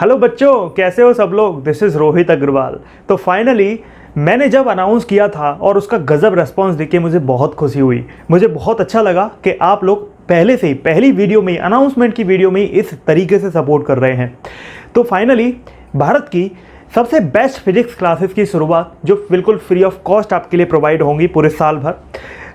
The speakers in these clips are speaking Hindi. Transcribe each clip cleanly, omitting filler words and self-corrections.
हेलो बच्चों, कैसे हो सब लोग। This is Rohit Agarwal. तो फाइनली मैंने जब अनाउंस किया था और उसका गज़ब रेस्पॉन्स देख के मुझे बहुत खुशी हुई। मुझे बहुत अच्छा लगा कि आप लोग पहले से ही पहली वीडियो में अनाउंसमेंट की वीडियो में इस तरीके से सपोर्ट कर रहे हैं। तो फाइनली भारत की सबसे बेस्ट फिजिक्स क्लासेस की शुरुआत जो बिल्कुल फ्री ऑफ कॉस्ट आपके लिए प्रोवाइड होंगी पूरे साल भर।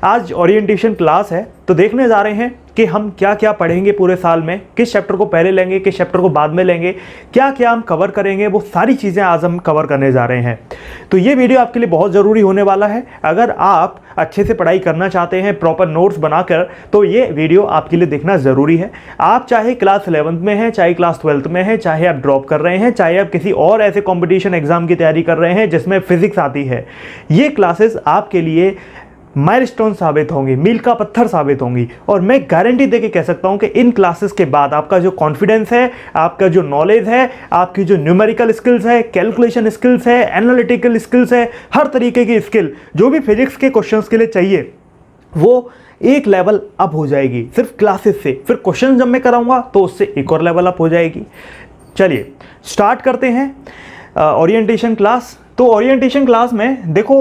आज ओरिएंटेशन क्लास है, तो देखने जा रहे हैं कि हम क्या क्या पढ़ेंगे पूरे साल में, किस चैप्टर को पहले लेंगे, किस चैप्टर को बाद में लेंगे, क्या क्या हम कवर करेंगे, वो सारी चीज़ें आज हम कवर करने जा रहे हैं। तो ये वीडियो आपके लिए बहुत ज़रूरी होने वाला है। अगर आप अच्छे से पढ़ाई करना चाहते हैं प्रॉपर नोट्स बनाकर, तो ये वीडियो आपके लिए देखना ज़रूरी है। आप चाहे क्लास 11th में हैं, चाहे क्लास 12th में हैं, चाहे आप ड्रॉप कर रहे हैं, चाहे आप किसी और ऐसे कॉम्पिटिशन एग्जाम की तैयारी कर रहे हैं जिसमें फिजिक्स आती है, ये क्लासेस आपके लिए माइलस्टोन साबित होंगी, मील का पत्थर साबित होंगी। और मैं गारंटी देके कह सकता हूं कि इन क्लासेस के बाद आपका जो कॉन्फिडेंस है, आपका जो नॉलेज है, आपकी जो न्यूमेरिकल स्किल्स है, कैलकुलेशन स्किल्स है, एनालिटिकल स्किल्स है, हर तरीके की स्किल जो भी फिजिक्स के क्वेश्चंस के लिए चाहिए, वो एक लेवल अप हो जाएगी सिर्फ क्लासेस से। फिर क्वेश्चन जब मैं कराऊंगा तो उससे एक और लेवल अप हो जाएगी। चलिए स्टार्ट करते हैं ओरिएंटेशन क्लास। तो ओरिएंटेशन क्लास में देखो,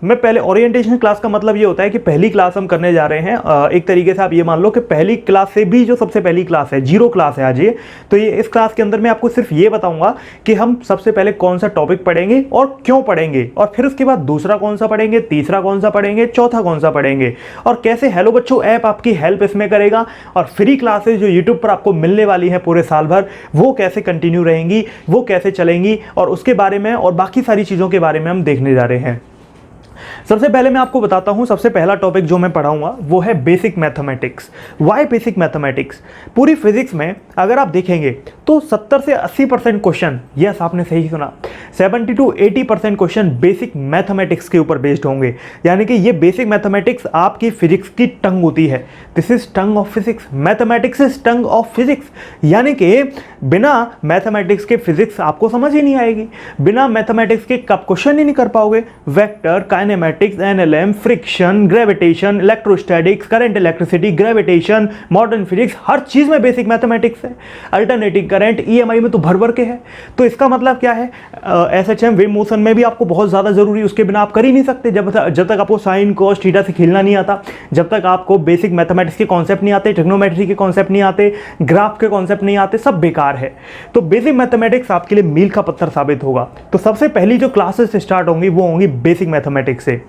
मैं पहले ओरिएंटेशन क्लास का मतलब ये होता है कि पहली क्लास हम करने जा रहे हैं। एक तरीके से आप ये मान लो कि पहली क्लास से भी जो सबसे पहली क्लास है, जीरो क्लास है आज ये। तो ये इस क्लास के अंदर मैं आपको सिर्फ ये बताऊंगा कि हम सबसे पहले कौन सा टॉपिक पढ़ेंगे और क्यों पढ़ेंगे, और फिर उसके बाद दूसरा कौन सा पढ़ेंगे, तीसरा कौन सा पढ़ेंगे, चौथा कौन सा पढ़ेंगे, और कैसे हेलो बच्चों ऐप आपकी हेल्प इसमें करेगा। और फ्री क्लासेज जो यूट्यूब पर आपको मिलने वाली है पूरे साल भर, वो कैसे कंटिन्यू रहेंगी, वो कैसे चलेंगी, और उसके बारे में और बाकी सारी चीज़ों के बारे में हम देखने जा रहे हैं। सबसे पहले मैं आपको बताता हूं, सबसे पहला टॉपिक जो मैं पढ़ाऊंगा वो है basic mathematics. Why basic mathematics? पूरी फिजिक्स में अगर आप देखेंगे तो 70 से 80% क्वेश्चन, यस आपने सही सुना, 70 to 80% क्वेश्चन बेसिक मैथमेटिक्स के ऊपर बेस्ड होंगे। यानी कि ये बेसिक मैथमेटिक्स आपकी फिजिक्स की टंग होती है। This is tongue of physics, mathematics is tongue of physics. यानी कि बिना मैथमेटिक्स के फिजिक्स आपको समझ ही नहीं आएगी, बिना मैथमेटिक्स के कब क्वेश्चन ही नहीं कर पाओगे। Vector, kinematics, NLM, friction, gravitation, electrostatics, current, electricity, gravitation, modern physics, हर चीज में बेसिक मैथमेटिक्स है। अल्टरनेटिंग करंट, ईएमआई में तो भर भर के है। तो इसका मतलब क्या है, एसएचएम, वेव मोशन में भी आपको बहुत ज्यादा जरूरी, उसके बिना आप कर ही नहीं सकते। जब तक आपको साइन कॉस थीटा से खेलना नहीं आता, जब तक आपको बेसिक मैथमेटिक्स के कॉन्सेप्ट नहीं आते, ट्रिग्नोमेट्री के कॉन्सेप्ट नहीं आते, ग्राफ के कॉन्सेप्ट नहीं आते, सब बेकार है। तो बेसिक मैथमेटिक्स आपके लिए मील का पत्थर साबित होगा। तो सबसे पहली जो क्लासेस स्टार्ट होंगी वो होंगी बेसिक मैथमेटिक्स से।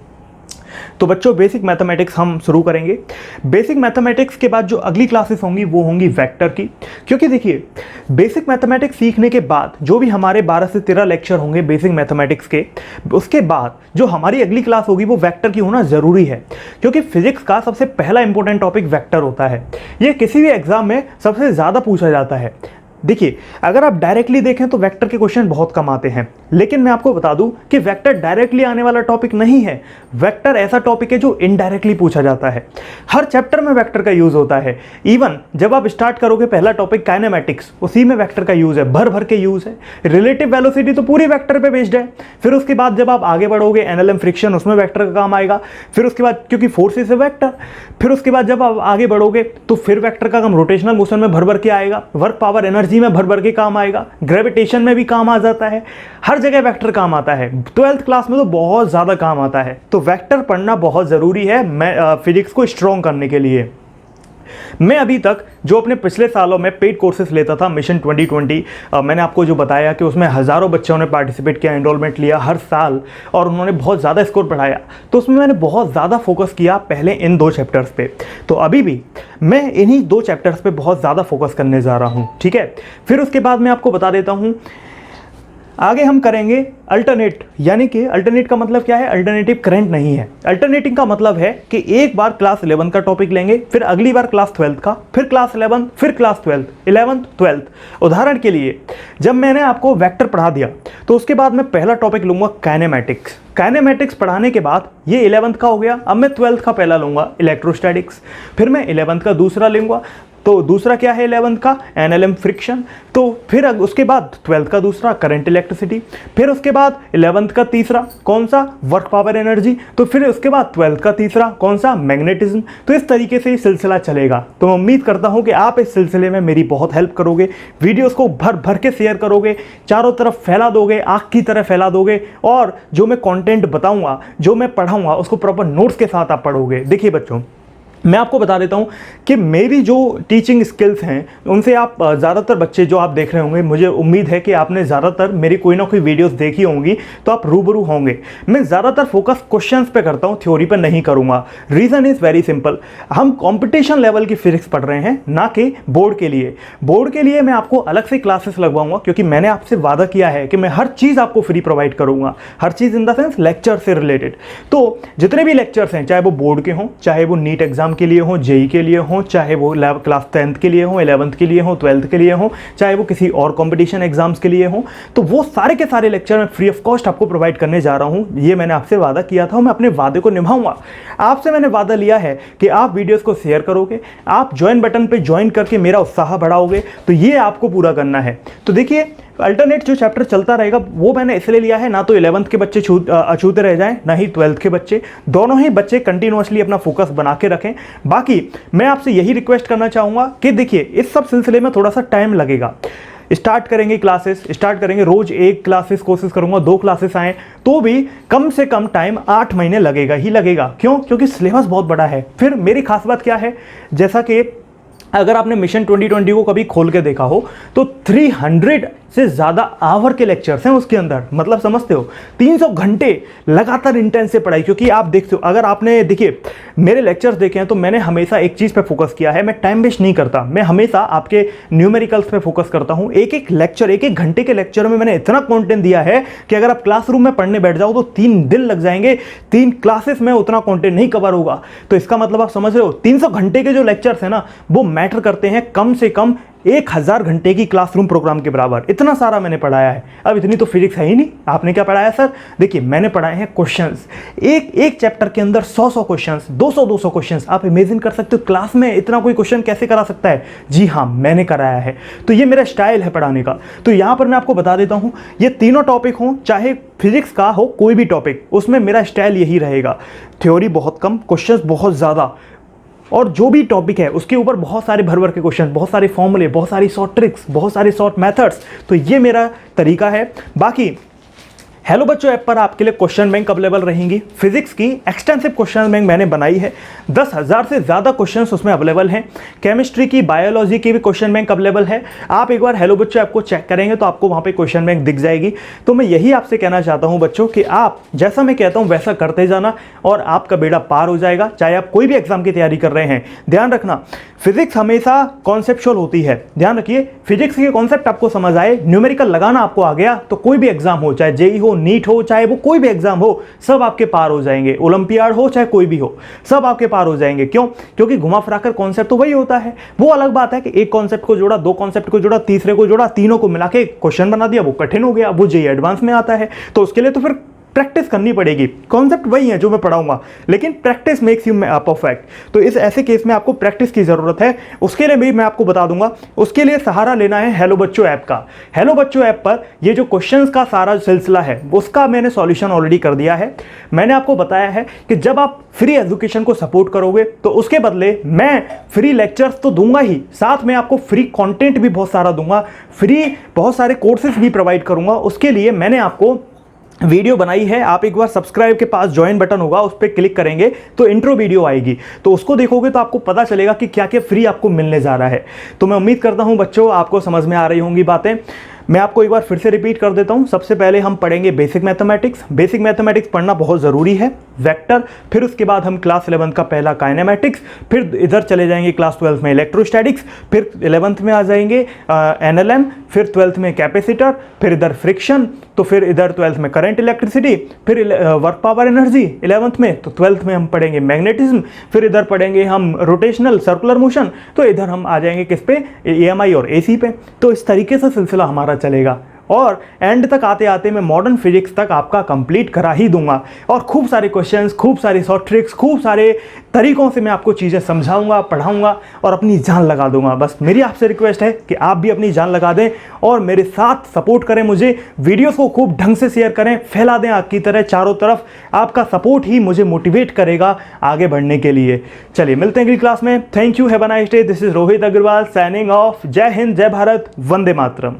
तो बच्चों बेसिक मैथमेटिक्स हम शुरू करेंगे। बेसिक मैथमेटिक्स के बाद जो अगली क्लासेस होंगी वो होंगी वेक्टर की। क्योंकि देखिए, बेसिक मैथमेटिक्स सीखने के बाद जो भी हमारे 12 से 13 लेक्चर होंगे बेसिक मैथमेटिक्स के, उसके बाद जो हमारी अगली क्लास होगी वो वेक्टर की होना जरूरी है। क्योंकि फिजिक्स का सबसे पहला इंपॉर्टेंट टॉपिक वेक्टर होता है। ये किसी भी एग्जाम में सबसे ज्यादा पूछा जाता है। देखिए, अगर आप डायरेक्टली देखें तो वेक्टर के क्वेश्चन बहुत कम आते हैं, लेकिन मैं आपको बता दूं कि वेक्टर डायरेक्टली आने वाला टॉपिक नहीं है। वेक्टर ऐसा टॉपिक है जो इनडायरेक्टली पूछा जाता है। हर चैप्टर में वेक्टर का यूज होता है। इवन जब आप स्टार्ट करोगे पहला टॉपिक काइनेमेटिक्स, उसी में वेक्टर का यूज है, भर भर के यूज है। रिलेटिव वेलोसिटी तो पूरी वेक्टर पे बेस्ड है। फिर उसके बाद जब आप आगे बढ़ोगे एनएलएम, फ्रिक्शन, उसमें वेक्टर का काम आएगा। फिर उसके बाद क्योंकि फोर्सेस है वेक्टर, फिर उसके बाद जब आप आगे बढ़ोगे तो फिर वेक्टर का काम रोटेशनल मोशन में भर भर के आएगा, वर्क पावर एनर्जी में भर भर के काम आएगा, ग्रेविटेशन में भी काम आ जाता है, हर जगह वेक्टर काम आता है। 12th क्लास में तो बहुत ज्यादा काम आता है। तो वेक्टर पढ़ना बहुत जरूरी है फिजिक्स को स्ट्रॉन्ग करने के लिए। मैं अभी तक जो अपने पिछले सालों में पेड कोर्सेज लेता था, मिशन 2020, मैंने आपको जो बताया कि उसमें हज़ारों बच्चों ने पार्टिसिपेट किया, एनरोलमेंट लिया हर साल, और उन्होंने बहुत ज़्यादा स्कोर बढ़ाया। तो उसमें मैंने बहुत ज़्यादा फोकस किया पहले इन 2 चैप्टर्स पे। तो अभी भी मैं इन्हीं 2 चैप्टर्स पे बहुत ज़्यादा फोकस करने जा रहा हूँ, ठीक है। फिर उसके बाद मैं आपको बता देता हूँ, आगे हम करेंगे अल्टरनेट। यानी कि अल्टरनेट का मतलब क्या है, अल्टरनेटिव करंट नहीं है। अल्टरनेटिंग का मतलब है कि एक बार क्लास 11 का टॉपिक लेंगे, फिर अगली बार क्लास 12 का, फिर क्लास 11, फिर क्लास 12, 11th, 12th। उदाहरण के लिए जब मैंने आपको वेक्टर पढ़ा दिया तो उसके बाद मैं पहला टॉपिक लूंगा काइनेमेटिक्स। काइनेमेटिक्स पढ़ाने के बाद ये 11th का हो गया। अब मैं 12th का पहला लूंगा इलेक्ट्रोस्टैटिक्स, फिर मैं 11th का दूसरा लूंगा, तो दूसरा क्या है 11th का, एनएलएम फ्रिक्शन। तो फिर उसके बाद 12th का दूसरा करंट इलेक्ट्रिसिटी, फिर उसके बाद 11th का तीसरा कौन सा, वर्क पावर एनर्जी। तो फिर उसके बाद 12th का तीसरा कौन सा, मैग्नेटिज्म। तो इस तरीके से ये सिलसिला चलेगा। तो मैं उम्मीद करता हूं कि आप इस सिलसिले में मेरी बहुत हेल्प करोगे, वीडियोस को भर भर के शेयर करोगे, चारों तरफ फैला दोगे, आग की तरह फैला दोगे, और जो मैं कंटेंट बताऊंगा, जो मैं पढ़ाऊंगा, उसको प्रॉपर नोट्स के साथ आप पढ़ोगे। देखिए बच्चों, मैं आपको बता देता हूं कि मेरी जो टीचिंग स्किल्स हैं उनसे आप ज़्यादातर बच्चे जो आप देख रहे होंगे, मुझे उम्मीद है कि आपने ज़्यादातर मेरी कोई ना कोई वीडियोस देखी होंगी, तो आप रूबरू होंगे। मैं ज़्यादातर फोकस क्वेश्चंस पे करता हूं, थ्योरी पर नहीं करूंगा। रीज़न इज़ वेरी सिंपल, हम कंपटीशन लेवल की फिजिक्स पढ़ रहे हैं, ना कि बोर्ड के लिए। बोर्ड के लिए मैं आपको अलग से क्लासेस लगवाऊंगा, क्योंकि मैंने आपसे वादा किया है कि मैं हर चीज़ आपको फ्री प्रोवाइड करूंगा, हर चीज़ इन द सेंस लेक्चर से रिलेटेड। तो जितने भी लेक्चर्स हैं, चाहे वो बोर्ड के हों, चाहे वो नीट एग्जाम के लिए हो, जेई के लिए हो, चाहे वो क्लास 10th के लिए हो, 11th के लिए हो, 12th के लिए हो, चाहे वो किसी और कंपटीशन एग्जाम्स के लिए हो, तो वो सारे के सारे लेक्चर मैं फ्री ऑफ कॉस्ट आपको प्रोवाइड करने जा रहा हूं। ये मैंने आपसे वादा किया था, मैं अपने वादे को निभाऊंगा। आपसे मैंने वादा लिया है कि आप वीडियोस को शेयर करोगे, आप ज्वाइन बटन पे ज्वाइन करके मेरा उत्साह बढ़ाओगे, तो ये आपको पूरा करना है। तो देखिए, अल्टरनेट जो चैप्टर चलता रहेगा वो मैंने इसलिए लिया है, ना तो 11th के बच्चे अछूते रह जाएं, ना ही 12th के बच्चे, दोनों ही बच्चे कंटिन्यूअसली अपना फोकस बना के रखें। बाकी मैं आपसे यही रिक्वेस्ट करना चाहूँगा कि देखिए, इस सब सिलसिले में थोड़ा सा टाइम लगेगा। स्टार्ट करेंगे क्लासेस, स्टार्ट करेंगे, रोज एक क्लासेस कोशिश करूंगा 2 क्लासेस आए, तो भी कम से कम टाइम 8 महीने लगेगा ही लगेगा। क्यों? क्योंकि सिलेबस बहुत बड़ा है। फिर मेरी खास बात क्या है, जैसा कि अगर आपने मिशन 2020 को कभी खोल के देखा हो, तो 300 से ज़्यादा आवर के लेक्चर्स हैं उसके अंदर। मतलब समझते हो, 300 घंटे लगातार इंटेंस से पढ़ाई। क्योंकि आप देखते हो, अगर आपने देखिए मेरे लेक्चर्स देखे हैं, तो मैंने हमेशा एक चीज़ पे फोकस किया है, मैं टाइम वेस्ट नहीं करता। मैं हमेशा आपके न्यूमेरिकल्स पे फोकस करता हूँ। एक एक लेक्चर, एक एक घंटे के लेक्चर में मैंने इतना कंटेंट दिया है कि अगर आप क्लासरूम में पढ़ने बैठ जाओ तो 3 दिन लग जाएंगे, 3 क्लासेस में उतना कंटेंट नहीं कवर होगा। तो इसका मतलब आप समझ रहे हो, 300 घंटे के जो लेक्चर्स हैं ना, वो मैटर करते हैं कम से कम 1000 घंटे की क्लासरूम प्रोग्राम के बराबर। इतना सारा मैंने पढ़ाया है। अब इतनी तो फिजिक्स है ही नहीं। आपने क्या पढ़ाया सर? देखिए, मैंने पढ़ाए हैं क्वेश्चंस, एक चैप्टर के अंदर 100 क्वेश्चंस, 200 क्वेश्चंस। आप इमेजिन कर सकते हो क्लास में इतना कोई क्वेश्चन कैसे करा सकता है? जी हाँ, मैंने कराया है। तो ये मेरा स्टाइल है पढ़ाने का। तो यहां पर मैं आपको बता देता हूं, ये तीनों टॉपिक हों, चाहे फिजिक्स का हो कोई भी टॉपिक, उसमें मेरा स्टाइल यही रहेगा। थ्योरी बहुत कम, क्वेश्चंस बहुत ज़्यादा, और जो भी टॉपिक है उसके ऊपर बहुत सारे भर के क्वेश्चन, बहुत सारे फॉर्मूले, बहुत सारी शॉर्ट ट्रिक्स, बहुत सारे शॉर्ट मेथड्स। तो ये मेरा तरीका है। बाकी हेलो बच्चों ऐप पर आपके लिए क्वेश्चन बैंक अवेलेबल रहेंगी। फिजिक्स की एक्सटेंसिव क्वेश्चन बैंक मैंने बनाई है, 10,000 से ज़्यादा क्वेश्चंस उसमें अवेलेबल हैं। केमिस्ट्री की, बायोलॉजी की भी क्वेश्चन बैंक अवेलेबल है। आप एक बार हेलो बच्चों ऐप को चेक करेंगे तो आपको वहाँ पे क्वेश्चन बैंक दिख जाएगी। तो मैं यही आपसे कहना चाहता हूँ बच्चों कि आप जैसा मैं कहता हूँ वैसा करते जाना, और आपका बेड़ा पार हो जाएगा। चाहे आप कोई भी एग्जाम की तैयारी कर रहे हैं, ध्यान रखना, फिजिक्स हमेशा कॉन्सेप्चुअल होती है। ध्यान रखिए, फिजिक्स के कॉन्सेप्ट आपको समझ आए, न्यूमेरिकल लगाना आपको आ गया, तो कोई भी एग्जाम हो, चाहे जेई हो, नीट हो, चाहे वो कोई भी एग्जाम हो, सब आपके पार हो जाएंगे। ओलंपियाड हो चाहे कोई भी हो, सब आपके पार हो जाएंगे। क्यों? क्योंकि घुमा फिराकर कॉन्सेप्ट तो वही होता है। वो अलग बात है कि एक कॉन्सेप्ट को जोड़ा, 2 कॉन्सेप्ट को जोड़ा, तीसरे को जोड़ा, तीनों को मिला के क्वेश्चन बना दिया, वो कठिन हो गया, वो जेई एडवांस में आता है। तो उसके लिए तो फिर प्रैक्टिस करनी पड़ेगी। कॉन्सेप्ट वही है जो मैं पढ़ाऊंगा, लेकिन प्रैक्टिस मेक्स यू परफेक्ट। तो इस ऐसे केस में आपको प्रैक्टिस की जरूरत है। उसके लिए भी मैं आपको बता दूंगा, उसके लिए सहारा लेना है हेलो बच्चों ऐप का। हेलो बच्चों ऐप पर ये जो क्वेश्चंस का सारा सिलसिला है, उसका मैंने सॉल्यूशन ऑलरेडी कर दिया है। मैंने आपको बताया है कि जब आप फ्री एजुकेशन को सपोर्ट करोगे तो उसके बदले मैं फ्री लेक्चर्स तो दूंगा ही, साथ में आपको फ्री कंटेंट भी बहुत सारा दूंगा, फ्री बहुत सारे कोर्सेज भी प्रोवाइड करूंगा। उसके लिए मैंने आपको वीडियो बनाई है। आप एक बार सब्सक्राइब के पास ज्वाइन बटन होगा, उस पर क्लिक करेंगे तो इंट्रो वीडियो आएगी, तो उसको देखोगे तो आपको पता चलेगा कि क्या क्या फ्री आपको मिलने जा रहा है। तो मैं उम्मीद करता हूं बच्चों आपको समझ में आ रही होंगी बातें। मैं आपको एक बार फिर से रिपीट कर देता हूं। सबसे पहले हम पढ़ेंगे बेसिक मैथमेटिक्स। बेसिक मैथमेटिक्स पढ़ना बहुत ज़रूरी है, वेक्टर। फिर उसके बाद हम क्लास 11th का पहला काइनेमेटिक्स, फिर इधर चले जाएंगे क्लास 12 में इलेक्ट्रोस्टैटिक्स, फिर 11th में आ जाएंगे एनएलएम, फिर 12th में कैपेसिटर, फिर इधर फ्रिक्शन, तो फिर इधर 12th में करंट इलेक्ट्रिसिटी, फिर वर्क पावर एनर्जी 11th में, तो 12th में हम पढ़ेंगे मैग्नेटिज्म, फिर इधर पढ़ेंगे हम रोटेशनल सर्कुलर मोशन, तो इधर हम आ जाएंगे किस पे, EMI और AC पे। तो इस तरीके से सिलसिला हमारा चलेगा। और एंड तक आते आते मैं मॉडर्न फिजिक्स तक आपका कंप्लीट करा ही दूंगा। और खूब सारे क्वेश्चंस, खूब सारी शॉर्ट ट्रिक्स, खूब सारे तरीकों से मैं आपको चीज़ें समझाऊंगा, पढ़ाऊंगा और अपनी जान लगा दूंगा। बस मेरी आपसे रिक्वेस्ट है कि आप भी अपनी जान लगा दें और मेरे साथ सपोर्ट करें मुझे, वीडियोस को खूब ढंग से शेयर करें, फैला दें आग की तरह चारों तरफ। आपका सपोर्ट ही मुझे मोटिवेट करेगा आगे बढ़ने के लिए। चलिए मिलते हैं अगली क्लास में। Thank you, have a nice day. This is Rohit Agarwal signing off. जय हिंद, जय भारत, वंदे मातरम।